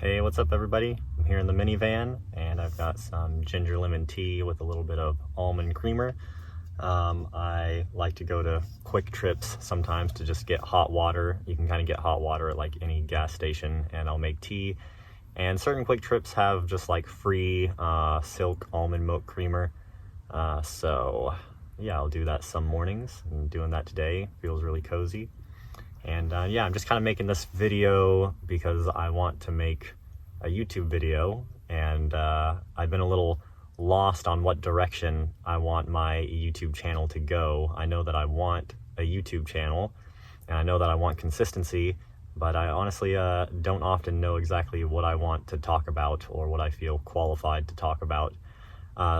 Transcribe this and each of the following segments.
Hey, what's up everybody? I'm here in the minivan and I've got some ginger lemon tea with a little bit of almond creamer. I like to go to quick trips sometimes to just get hot water. You can kind of get hot water at like any gas station, and I'll make tea. And certain quick trips have just like free silk almond milk creamer. So yeah, I'll do that some mornings, and doing that today feels really cozy. And yeah, I'm just kind of making this video because I want to make a YouTube video, and I've been a little lost on what direction I want my YouTube channel to go. I know that I want a YouTube channel, and I know that I want consistency, but I honestly don't often know exactly what I want to talk about or what I feel qualified to talk about.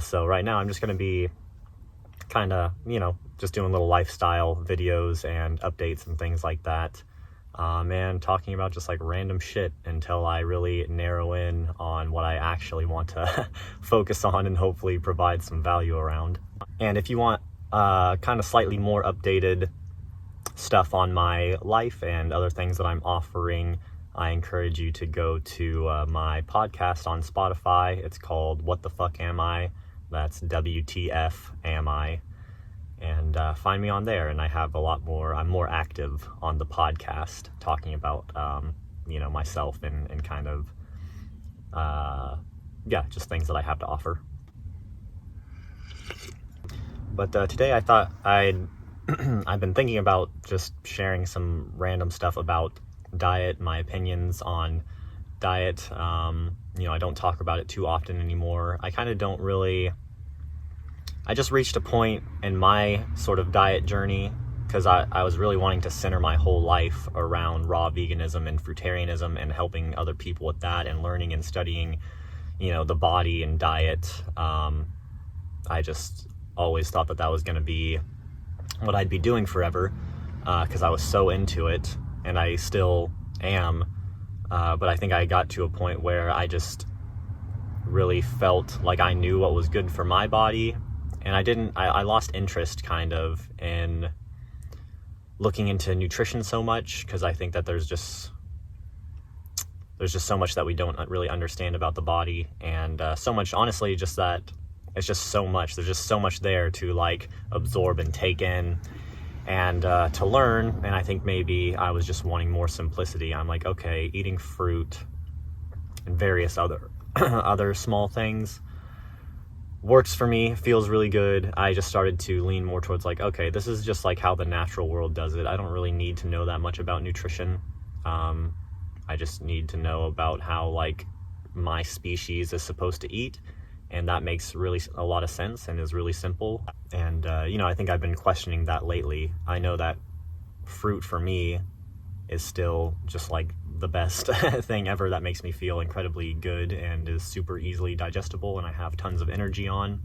So right now I'm just going to be kind of, just doing little lifestyle videos and updates and things like that, and talking about just like random shit until I really narrow in on what I actually want to focus on and hopefully provide some value around. And if you want kind of slightly more updated stuff on my life and other things that I'm offering, I encourage you to go to my podcast on Spotify. It's called What the Fuck Am I? That's WTF Am I? And find me on there, and I have a lot more. I'm more active on the podcast, talking about myself and kind of just things that I have to offer. But today I thought I've been thinking about just sharing some random stuff about diet, my opinions on diet. I don't talk about it too often anymore. I kind of don't really. I just reached a point in my sort of diet journey because I was really wanting to center my whole life around raw veganism and fruitarianism and helping other people with that and learning and studying, the body and diet. I just always thought that was going to be what I'd be doing forever because I was so into it, and I still am. But I think I got to a point where I just really felt like I knew what was good for my body. And I lost interest kind of in looking into nutrition so much, because I think that there's just so much that we don't really understand about the body, and so much, honestly, just that it's just so much. There's just so much there to like absorb and take in and to learn. And I think maybe I was just wanting more simplicity. I'm like, okay, eating fruit and various other small things works for me, feels really good. I just started to lean more towards like, okay, this is just like how the natural world does it. I don't really need to know that much about nutrition. I just need to know about how like my species is supposed to eat, and that makes really a lot of sense and is really simple. And I think I've been questioning that lately. I know that fruit for me is still just like the best thing ever, that makes me feel incredibly good and is super easily digestible, and I have tons of energy on.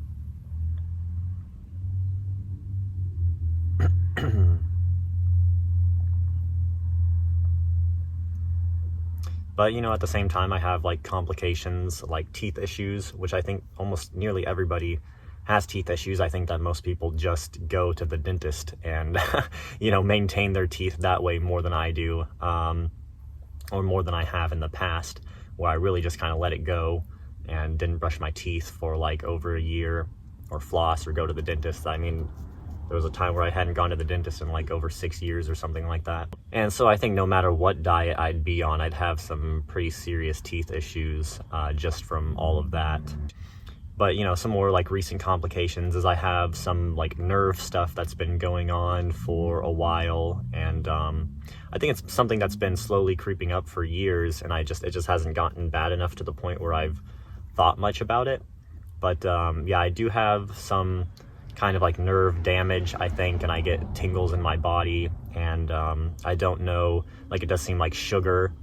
But at the same time, I have like complications like teeth issues, which I think almost nearly everybody has teeth issues. I think that most people just go to the dentist and maintain their teeth that way more than I do, or more than I have in the past, where I really just kind of let it go and didn't brush my teeth for like over a year, or floss, or go to the dentist. I mean, there was a time where I hadn't gone to the dentist in like over 6 years or something like that. And so I think no matter what diet I'd be on, I'd have some pretty serious teeth issues just from all of that. But some more like recent complications is I have some like nerve stuff that's been going on for a while, and I think it's something that's been slowly creeping up for years, and it just hasn't gotten bad enough to the point where I've thought much about it. But I do have some kind of like nerve damage, I think, and I get tingles in my body, and I don't know, like it does seem like sugar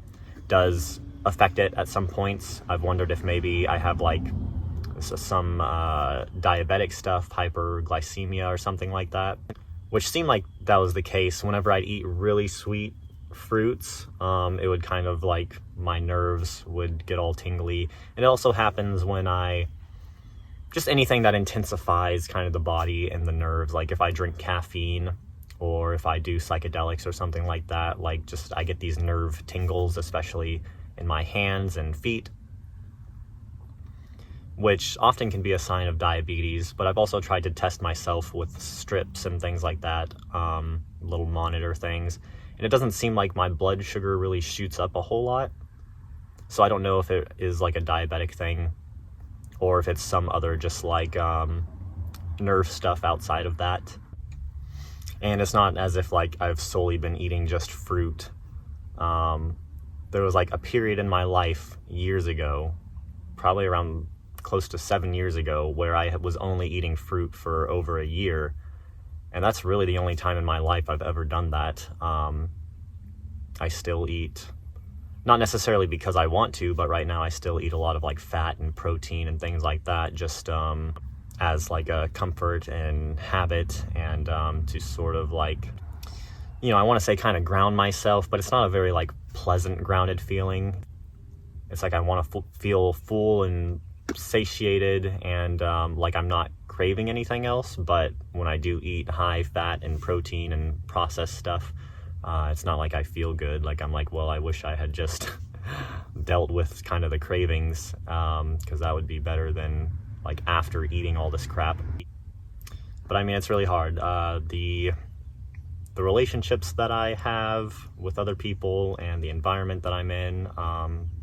does affect it at some points. I've wondered if maybe I have like some diabetic stuff, hyperglycemia or something like that, which seemed like that was the case. Whenever I'd eat really sweet fruits, it would kind of like, my nerves would get all tingly. And it also happens when just anything that intensifies kind of the body and the nerves, like if I drink caffeine or if I do psychedelics or something like that, like just I get these nerve tingles, especially in my hands and feet, which often can be a sign of diabetes. But I've also tried to test myself with strips and things like that, little monitor things, and it doesn't seem like my blood sugar really shoots up a whole lot. So I don't know if it is like a diabetic thing or if it's some other just like nerve stuff outside of that. And it's not as if like I've solely been eating just fruit. There was like a period in my life years ago, probably around close to 7 years ago, where I was only eating fruit for over a year. And that's really the only time in my life I've ever done that. I still eat, not necessarily because I want to, but right now I still eat a lot of like fat and protein and things like that, just as like a comfort and habit, and to sort of like, you know, I want to say kind of ground myself, but it's not a very like pleasant grounded feeling. It's like I want to feel full and satiated, and like I'm not craving anything else. But when I do eat high fat and protein and processed stuff, it's not like I feel good. Like I'm like, well, I wish I had just dealt with kind of the cravings, because that would be better than like after eating all this crap. But I mean, it's really hard. The relationships that I have with other people and the environment that I'm in,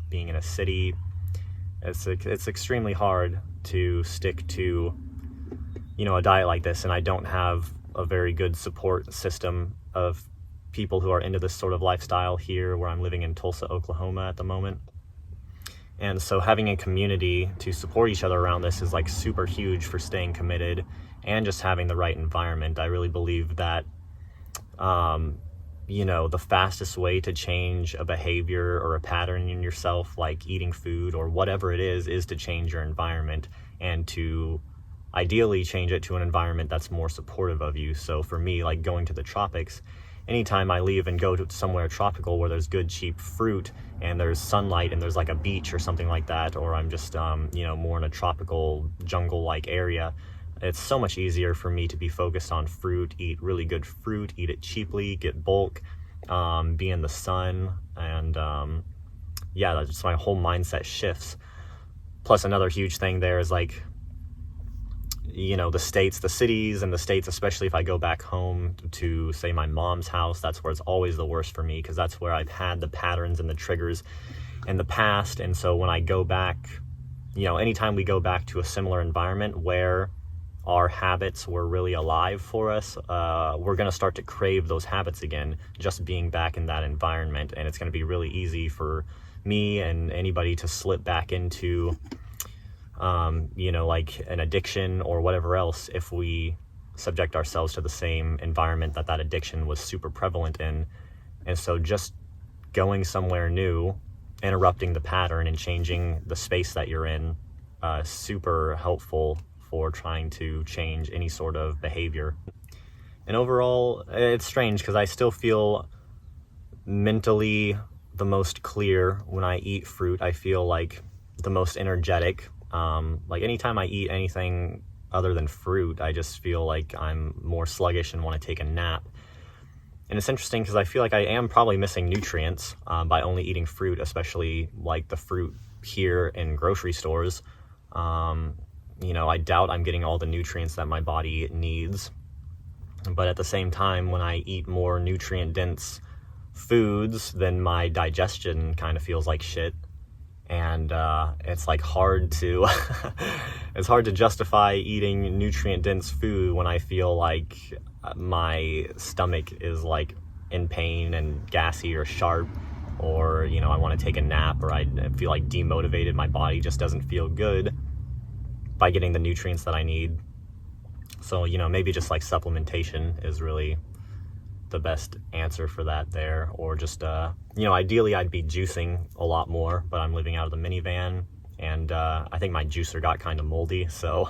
being in a city, it's extremely hard to stick to, you know, a diet like this. And I don't have a very good support system of people who are into this sort of lifestyle here where I'm living in Tulsa, Oklahoma at the moment. And so having a community to support each other around this is like super huge for staying committed and just having the right environment. I really believe that, you know, the fastest way to change a behavior or a pattern in yourself, like eating food or whatever it is to change your environment, and to ideally change it to an environment that's more supportive of you. So for me, like going to the tropics, anytime I leave and go to somewhere tropical where there's good cheap fruit and there's sunlight and there's like a beach or something like that, or I'm just you know, more in a tropical jungle like area, it's so much easier for me to be focused on fruit, eat really good fruit, eat it cheaply, get bulk, be in the sun, and yeah, that's just my whole mindset shifts. Plus another huge thing there is like, you know, the cities and the states, especially if I go back home to, say, my mom's house, that's where it's always the worst for me, because that's where I've had the patterns and the triggers in the past. And so when I go back, you know, anytime we go back to a similar environment where our habits were really alive for us, we're going to start to crave those habits again, just being back in that environment. And it's going to be really easy for me and anybody to slip back into you know, like an addiction or whatever else, if we subject ourselves to the same environment that addiction was super prevalent in. And so just going somewhere new, interrupting the pattern and changing the space that you're in, super helpful for trying to change any sort of behavior. And overall, it's strange because I still feel mentally the most clear when I eat fruit. I feel like the most energetic. Like anytime I eat anything other than fruit, I just feel like I'm more sluggish and want to take a nap. And it's interesting because I feel like I am probably missing nutrients by only eating fruit, especially like the fruit here in grocery stores. You know, I doubt I'm getting all the nutrients that my body needs. But at the same time, when I eat more nutrient-dense foods, then my digestion kind of feels like shit. And it's like hard to it's hard to justify eating nutrient-dense food when I feel like my stomach is like in pain and gassy or sharp, or, you know, I want to take a nap, or I feel like demotivated. My body just doesn't feel good by getting the nutrients that I need. So, you know, maybe just like supplementation is really the best answer for that there, or just you know, ideally I'd be juicing a lot more, but I'm living out of the minivan, and I think my juicer got kind of moldy, so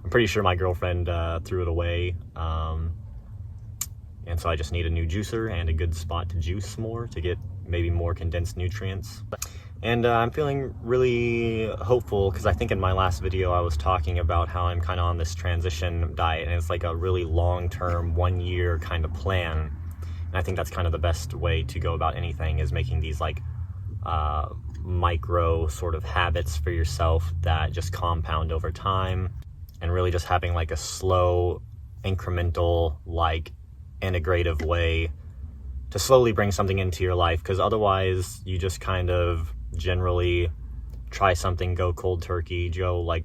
I'm pretty sure my girlfriend threw it away, and so I just need a new juicer and a good spot to juice more to get maybe more condensed nutrients. And I'm feeling really hopeful because I think in my last video I was talking about how I'm kind of on this transition diet, and it's like a really long-term 1 year kind of plan. And I think that's kind of the best way to go about anything, is making these like micro sort of habits for yourself that just compound over time, and really just having like a slow, incremental, like integrative way to slowly bring something into your life, because otherwise you just kind of generally try something, go cold turkey, go like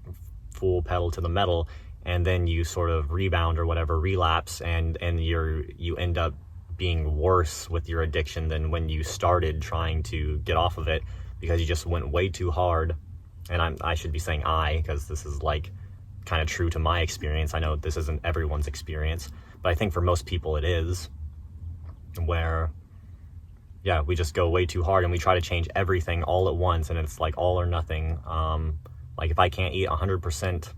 full pedal to the metal, and then you sort of rebound or whatever, relapse, and you end up being worse with your addiction than when you started trying to get off of it, because you just went way too hard. And I should be saying because this is like kind of true to my experience. I know this isn't everyone's experience, but I think for most people it is, where we just go way too hard and we try to change everything all at once, and it's like all or nothing. Like if I can't eat 100%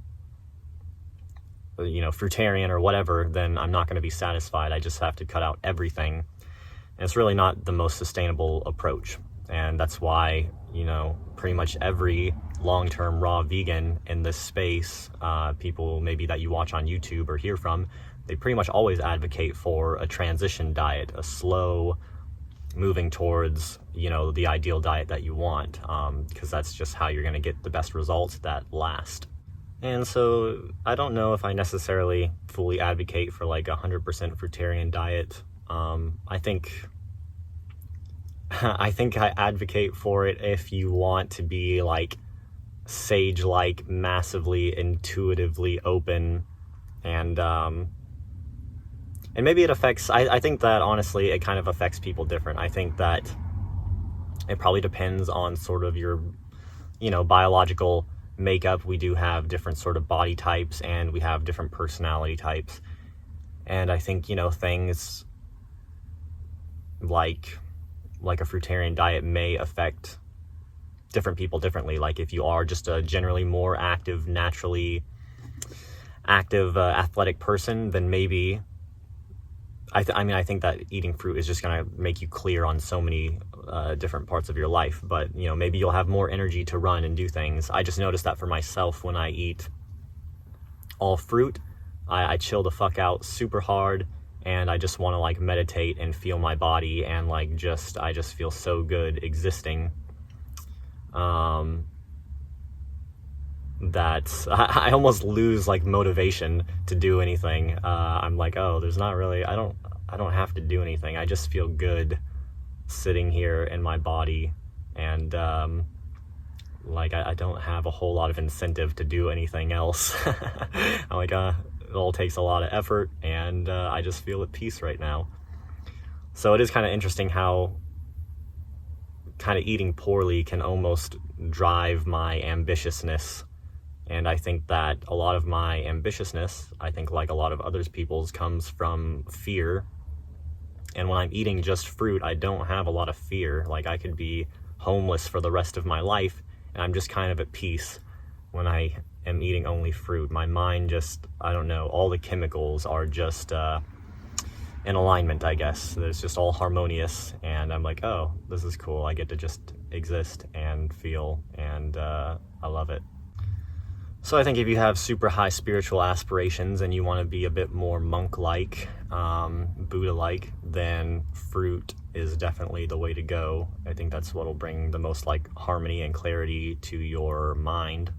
fruitarian or whatever, then I'm not going to be satisfied. I just have to cut out everything, and it's really not the most sustainable approach. And that's why pretty much every long-term raw vegan in this space, people maybe that you watch on YouTube or hear from, they pretty much always advocate for a transition diet, a slow moving towards the ideal diet that you want, because that's just how you're going to get the best results that last. And so I don't know if I necessarily fully advocate for like 100% fruitarian diet. I think I advocate for it if you want to be like sage-like, massively intuitively open, and maybe it affects, I think that honestly it kind of affects people different. I think that it probably depends on sort of your biological makeup. We do have different sort of body types, and we have different personality types, and I think things like a fruitarian diet may affect different people differently. Like if you are just a generally more active, naturally active, athletic person, then maybe I think that eating fruit is just going to make you clear on so many different parts of your life. But maybe you'll have more energy to run and do things. I just noticed that for myself when I eat all fruit, I chill the fuck out super hard, and I just want to like meditate and feel my body, and like I just feel so good existing, that I almost lose like motivation to do anything. I'm like, oh, there's not really, I don't have to do anything. I just feel good sitting here in my body, and like I don't have a whole lot of incentive to do anything else. I'm like, it all takes a lot of effort, and I just feel at peace right now. So it is kind of interesting how kind of eating poorly can almost drive my ambitiousness. And I think that a lot of my ambitiousness, I think like a lot of others people's, comes from fear. And when I'm eating just fruit, I don't have a lot of fear. Like I could be homeless for the rest of my life, and I'm just kind of at peace when I am eating only fruit. My mind just, I don't know, all the chemicals are just in alignment, I guess. It's just all harmonious, and I'm like, oh, this is cool. I get to just exist and feel, and I love it. So I think if you have super high spiritual aspirations and you want to be a bit more monk-like, Buddha-like, then fruit is definitely the way to go. I think that's what will bring the most like harmony and clarity to your mind.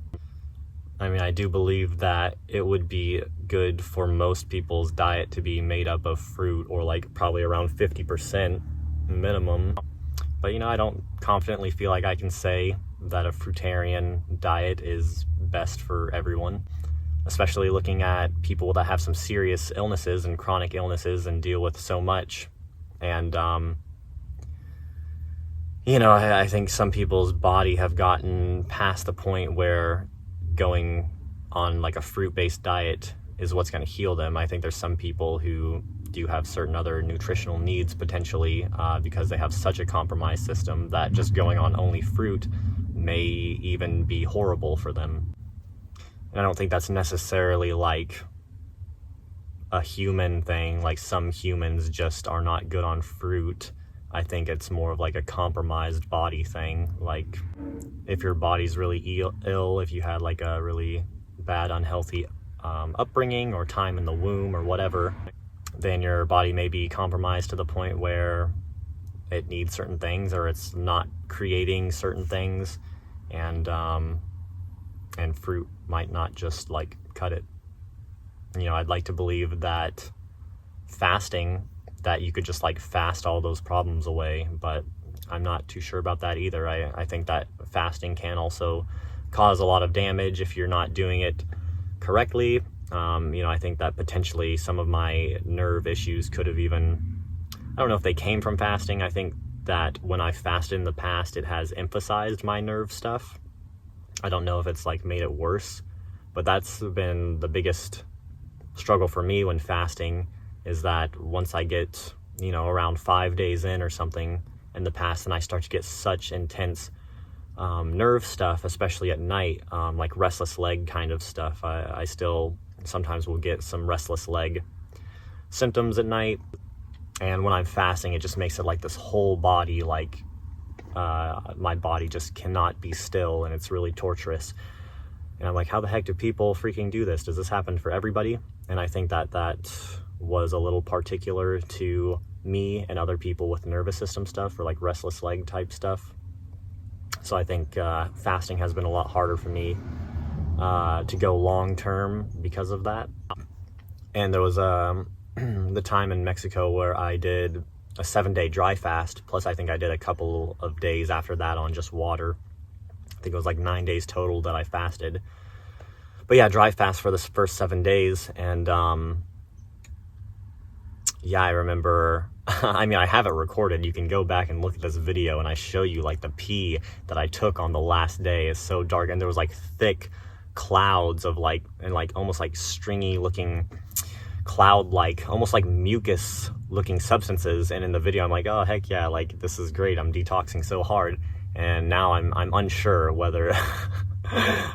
I mean, I do believe that it would be good for most people's diet to be made up of fruit, or like probably around 50% minimum. But I don't confidently feel like I can say that a fruitarian diet is best for everyone, especially looking at people that have some serious illnesses and chronic illnesses and deal with so much. And I think some people's body have gotten past the point where going on like a fruit-based diet is what's going to heal them. I think there's some people who do have certain other nutritional needs potentially, because they have such a compromised system that just going on only fruit may even be horrible for them. And I don't think that's necessarily like a human thing, like some humans just are not good on fruit. I think it's more of like a compromised body thing. Like if your body's really ill, if you had like a really bad, unhealthy upbringing or time in the womb or whatever, then your body may be compromised to the point where it needs certain things, or it's not creating certain things, and fruit might not just like cut it. You know, I'd like to believe that fasting, that you could just like fast all those problems away, but I'm not too sure about that either. I think that fasting can also cause a lot of damage if you're not doing it correctly. You know, I think that potentially some of my nerve issues could have even, I don't know if they came from fasting. I think that when I fasted in the past, it has emphasized my nerve stuff. I don't know if it's like made it worse, but that's been the biggest struggle for me when fasting, is that once I get, you know, around 5 days in or something in the past, and I start to get such intense nerve stuff, especially at night, like restless leg kind of stuff. I still sometimes will get some restless leg symptoms at night, and when I'm fasting, it just makes it like this whole body, like my body just cannot be still, and it's really torturous. And I'm like, how the heck do people freaking do this? Does this happen for everybody? And I think that that was a little particular to me and other people with nervous system stuff, or like restless leg type stuff. So I think fasting has been a lot harder for me to go long term because of that. And there was the time in Mexico where I did a 7-day dry fast, plus I think I did a couple of days after that on just water. I think it was like 9 days total that I fasted. But yeah, dry fast for the first 7 days. And yeah, I remember, I mean, I have it recorded. You can go back and look at this video, and I show you like the pee that I took on the last day. Is so dark, and there was like thick clouds of like, and like almost like stringy looking cloud, like almost like mucus looking substances. And in the video I'm like, oh heck yeah, like this is great, I'm detoxing so hard. And now I'm unsure whether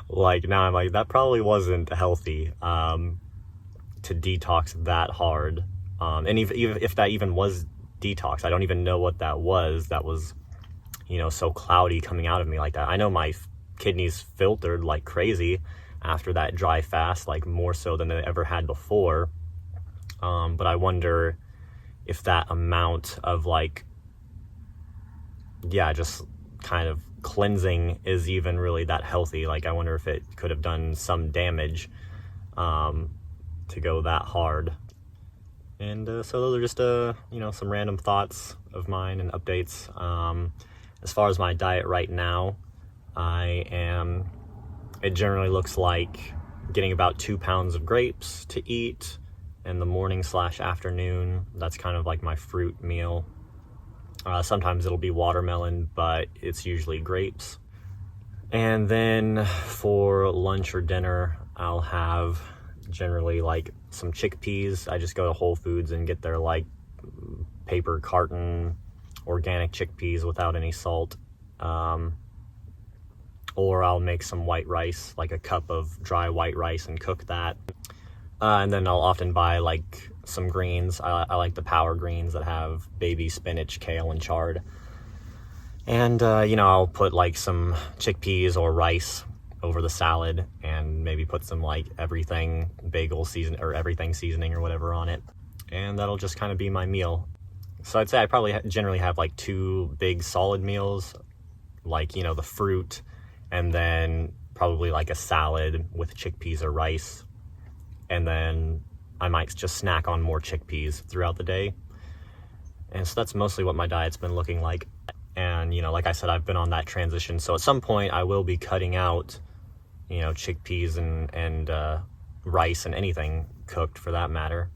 like now I'm like, that probably wasn't healthy to detox that hard. And even if that even was detox, I don't even know what that was, you know, so cloudy coming out of me like that. I know my kidneys filtered like crazy after that dry fast, like more so than they ever had before. But I wonder if that amount of like, yeah, just kind of cleansing is even really that healthy. Like, I wonder if it could have done some damage to go that hard. And so those are just, you know, some random thoughts of mine and updates. As far as my diet right now, it generally looks like getting about 2 pounds of grapes to eat in the morning/afternoon. That's kind of like my fruit meal. Sometimes it'll be watermelon, but it's usually grapes. And then for lunch or dinner, I'll have generally like some chickpeas. I just go to Whole Foods and get their like paper carton organic chickpeas without any salt. Or I'll make some white rice, like a cup of dry white rice, and cook that. And then I'll often buy like some greens. I like the power greens that have baby spinach, kale, and chard. And, you know, I'll put like some chickpeas or rice over the salad, and maybe put some like everything bagel season or everything seasoning or whatever on it. And that'll just kind of be my meal. So I'd say I probably generally have like 2 big solid meals, like, you know, the fruit, and then probably like a salad with chickpeas or rice. And then I might just snack on more chickpeas throughout the day. And so that's mostly what my diet's been looking like. And, you know, like I said, I've been on that transition. So at some point I will be cutting out, you know, chickpeas and rice and anything cooked for that matter.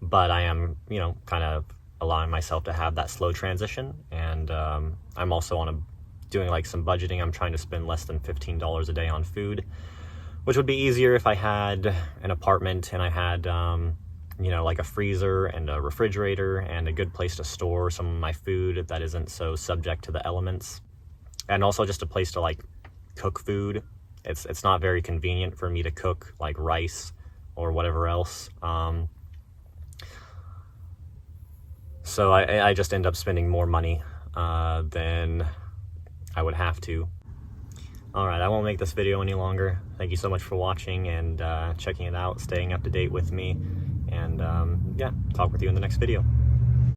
But I am, you know, kind of allowing myself to have that slow transition. And I'm also doing like some budgeting. I'm trying to spend less than $15 a day on food, which would be easier if I had an apartment and I had, you know, like a freezer and a refrigerator and a good place to store some of my food that isn't so subject to the elements. And also just a place to like cook food. It's not very convenient for me to cook like rice or whatever else. So I just end up spending more money than I would have to. Alright, I won't make this video any longer. Thank you so much for watching and checking it out, staying up to date with me. And yeah, talk with you in the next video.